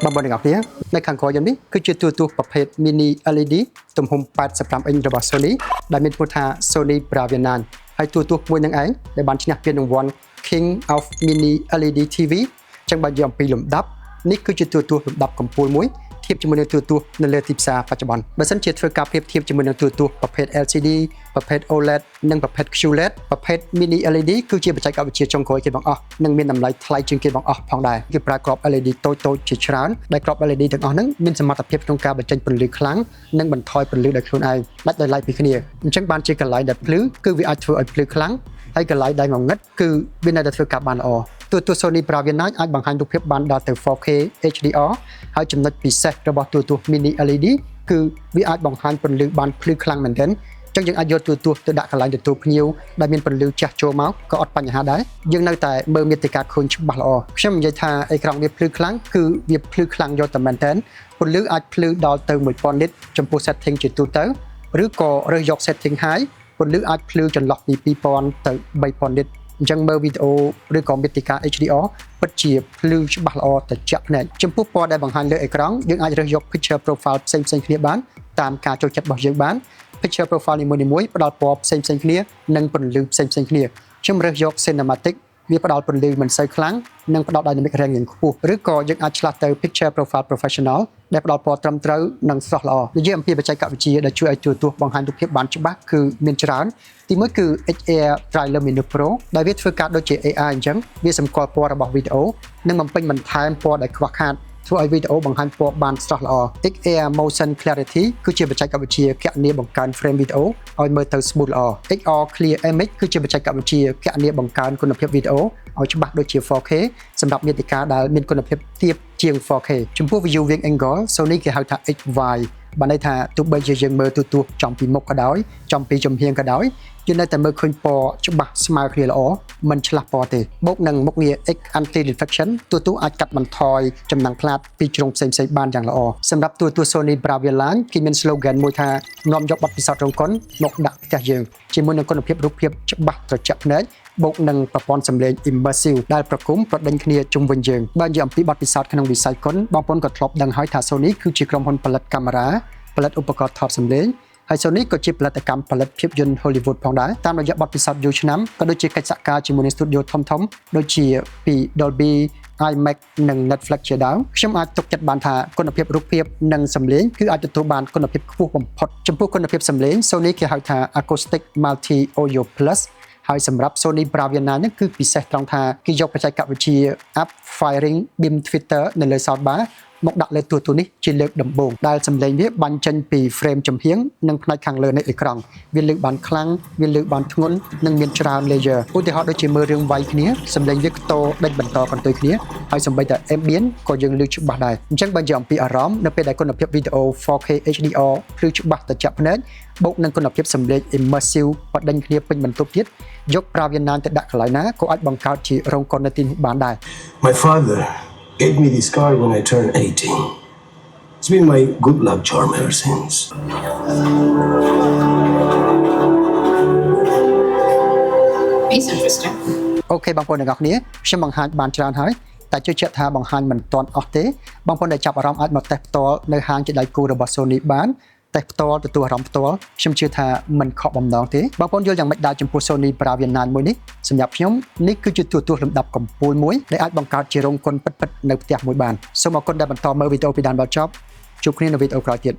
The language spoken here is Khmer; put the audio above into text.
បងប្អូនទាំងអស់គ្នានៅខាងក្រោយខ្ញុំនេះគឺជាទូរទស្សន៍ប្រភេទ mini LED ទំហំ85 inch របស់ Sony ដែលមានឈ្មោះថា Sony Bravia 9ហើយទូរទស្សន៍មួយនឹងឯងដែលបានឈ្នះពានរង្វាន់ King of Mini LED TV ចឹងបើនិយាយអំពីលំដាប់នេះគឺជាទូរទស្សន៍លំដាប់កំពូលមួយធៀបជាមួយនឹងទូរទស្សន៍នៅលើទីផ្សារបច្ចុប្បន្នបើសិនជាធ្វើការប្រៀបធៀបជាមួយនឹងទូរទស្សន៍ប្រភេទ LCD ប្រភេទ OLED និងប្រភេទ QLED ប្រភេទ Mini LED គឺជាបច្ចេកវិទ្យាចុងក្រោយគេបង្អស់និងមានតម្លៃថ្លៃជាងគេបង្អស់ផងដែរគេប្រើក្រប LED តូចៗជាច្រើនដែលក្រប LED ទាំងអស់ហ្នឹងមានសមត្ថភាពក្នុងការបញ្ចេញពន្លឺខ្លាំងនិងបន្ថយពន្លឺដោយខ្លួនឯងដាច់ដោយឡែកពីគ្នាអញ្ចឹងបានជាកន្លែងដែលភ្លឺគឺវាអាចធ្វើឲ្យភ្លឺខ្លាំងហើយកន្លែងដែលងងឹតគឺវានៅតែធ្វើការបានល្អទូរទស្សន៍ Sony Bravia 9អាចបង្ហាញរូបភាពបានដល់ទៅ 4K HDR ហើយចំណុចពិសេសរបស់ទូរទស្សន៍ Mini LED គឺវាអាចបង្ហាញពន្លឺបានភ្លឺខ្លាំងមែនទែនចឹងយើងអាចយកទូរទស្សន៍ទៅដាក់កន្លែងទទួលភ្ញៀវដែលមានពន្លឺចាស់ចូលមកក៏អត់បញ្ហាដែរយើងនៅតែមើលមាតិកាឃើញច្បាស់ល្អខ្ញុំនិយាយថាអេក្រង់វាភ្លឺខ្លាំងគឺវាភ្លឺខ្លាំងយកតែមែនទែនពន្លឺអាចភ្លឺដល់ទៅ 1000 nit ចំពោះ setting ជាទូទៅឬក៏រើសយក setting high ពន្លឺអាចភ្លឺចន្លោះពី 2000 ទៅ 3000 nit អញ្ចឹងមើលវីដេអូឬក៏មាតិកា HDR ពិតជាភ្លឺច្បាស់ល្អតែជាក់ភ្នែកចំពោះពណ៌ដែលបង្ហាញលើអេក្រង់យើងអាចរើសយក picture profile ផ្សេងៗគ្នាបានតាមការចូលចិត្តរបស់យើងបាន picture profile នីមួយៗផ្ដល់ពណ៌ផ្សេងៗគ្នានិងពន្លឺផ្សេងៗគ្នាខ្ញុំរើសយក cinematic វាផ្ដល់ពន្លឺមិនសូវខ្លាំងនិងផ្ដល់ dynamic range យ៉ាងខ្ពស់ឬក៏យើងអាចឆ្លាស់ទៅ picture profile professional ដែលផ្ដល់ពណ៌ត្រឹមត្រូវនិងស្រស់ល្អនិយាយអំពីបច្ចេកវិទ្យាដែលជួយឲ្យទូរទស្សន៍បង្ហាញរូបភាពបានច្បាស់គឺមានច្រើនទីមួយគឺ XR Trailer Menu Pro ដែលវាធ្វើការដូចជា AI អញ្ចឹងវាសម្គាល់ពណ៌របស់វីដេអូនិងបំពេញបន្ថែមពណ៌ដែលខ្វះខាតធ្វើឲ្យវីដេអូបង្ហាញពណ៌បានស្រស់ល្អ XR Motion Clarity គឺជាបច្ចេកវិទ្យាគណនាបង្កើន frame វីដេអូឲ្យមើលទៅ smooth ល្អ XR Clear Image គឺជាបច្ចេកវិទ្យាគណនាបង្កើនគុណភាពវីដេអូឲ្យច្បាស់ដូចជា 4K សម្រាប់មាតិកាដែលមានគុណភាពទាបជាង 4K ចំពោះ Viewing Angle Sony គេហៅថា HY បានន័យថាទោះបីជាយើងមើលទូរទស្សន៍ចំពីមុខក៏ដោយចំពីចំហៀងក៏ដោយយើងនៅតែមើលឃើញពណ៌ច្បាស់ស្មើគ្នាល្អមិនឆ្លាស់ពណ៌ទេបូកនឹងមុខងារ X Anti Reflection ទូរទស្សន៍អាចកាត់បន្ថយចំណាំងផ្លាតពីជ្រុងផ្សេងៗបានយ៉ាងល្អសម្រាប់ទូរទស្សន៍ Sony Bravia 9គេមាន slogan មួយថានាំយកបទពិសោធន៍រោងកុនមកដាក់ផ្ទះយើងជាមួយនឹងគុណភាពរូបភាពច្បាស់ត្រជាក់ភ្នែកបូកនឹងប្រព័ន្ធសំឡេង immersive ដែលប្រគំប្រដេញគ្នាជុំវិញយើងបើនិយាយអំពីបទពិសោធន៍ក្នុងវិស័យគុនបងប្អូនក៏ធ្លាប់ដឹងហើយថា Sony គឺជាក្រុមហ៊ុនផលិតកាមេរ៉ាផលិតឧបករណ៍ថតសំឡេងហើយ Sony ក៏ជាផលិតកម្មផលិតភាពយន្ត Hollywood ផងដែរតាមរយៈបទពិសោធន៍យូរឆ្នាំក៏ដូចជាកិច្ចសហការជាមួយនឹង studio ធំៗដូចជាពី Dolby IMAX និង Netflix ជាដើមខ្ញុំអាចទុកចិត្តបានថាគុណភាពរូបភាពនិងសំឡេងគឺអាចទទួលបានគុណភាពខ្ពស់បំផុតចំពោះគុណភាពសំឡេង Sony គេហៅថា Acoustic Multi Audio Plus ហើយសម្រាប់ Sony Bravia 9នេះគឺពិសេសត្រង់ថាគេយកបច្ចេកវិទ្យា Up Firing Beam Filter នៅលើ soundbar មកដាក់លើទូរទស្សន៍នេះជាលើកដំបូងដែលសំឡេងវាបាញ់ចេញពី frame ចំហៀងនិងផ្នែកខាងលើនៃអេក្រង់វាលើកបានខ្លាំងវាលើកបានធ្ងន់និងមានច្រើន layer ឧទាហរណ៍ដូចជាមើលរឿងវាយគ្នាសំឡេងវាខ្ទរដេញបន្តកន្ទុយគ្នាហើយសូម្បីតែ ambient ក៏យើងឮច្បាស់ដែរអញ្ចឹងបើនិយាយអំពីអារម្មណ៍នៅពេលដែលគុណភាពវីដេអូ 4K HDR ឬច្បាស់ត្រជាក់ភ្នែកបូកនឹងគុណភាពសំឡេង immersive បដិញគ្នាពេញបន្ទប់ទៀតយក Bravia 9ទៅដាក់កន្លែងណាក៏អាចបង្កើតជារោងកុននៅទីនេះបានដែរ My father gave me this car when I turned 18. It's been my good luck charm ever since. It's interesting. អូខេបងប្អូនទាំងអស់គ្នាខ្ញុំបង្ហាញបានច្រើនហើយតែជឿជាក់ថាបង្ហាញមិនទាន់អស់ទេបងប្អូនដែលចាប់អារម្មណ៍អាចមកតេស្តផ្ទាល់នៅហាងជាដៃគូរបស់ Sony បានតេស្តផ្ទាល់ទទួលអារម្មណ៍ផ្ទាល់ខ្ញុំជឿថាមិនខកបំណងទេបងប្អូនយល់យ៉ាងម៉េចដែរចំពោះ Sony Bravia 9មួយនេះសម្រាប់ខ្ញុំនេះគឺជាទូរទស្សន៍លំដាប់កំពូលមួយដែលអាចបង្កើតជារោងកុនពិតៗនៅផ្ទះមួយបានសូមអរគុណដែលបន្តមើលវីដេអូពីដើមដល់ចប់ជួបគ្នានៅវីដេអូក្រោយទៀត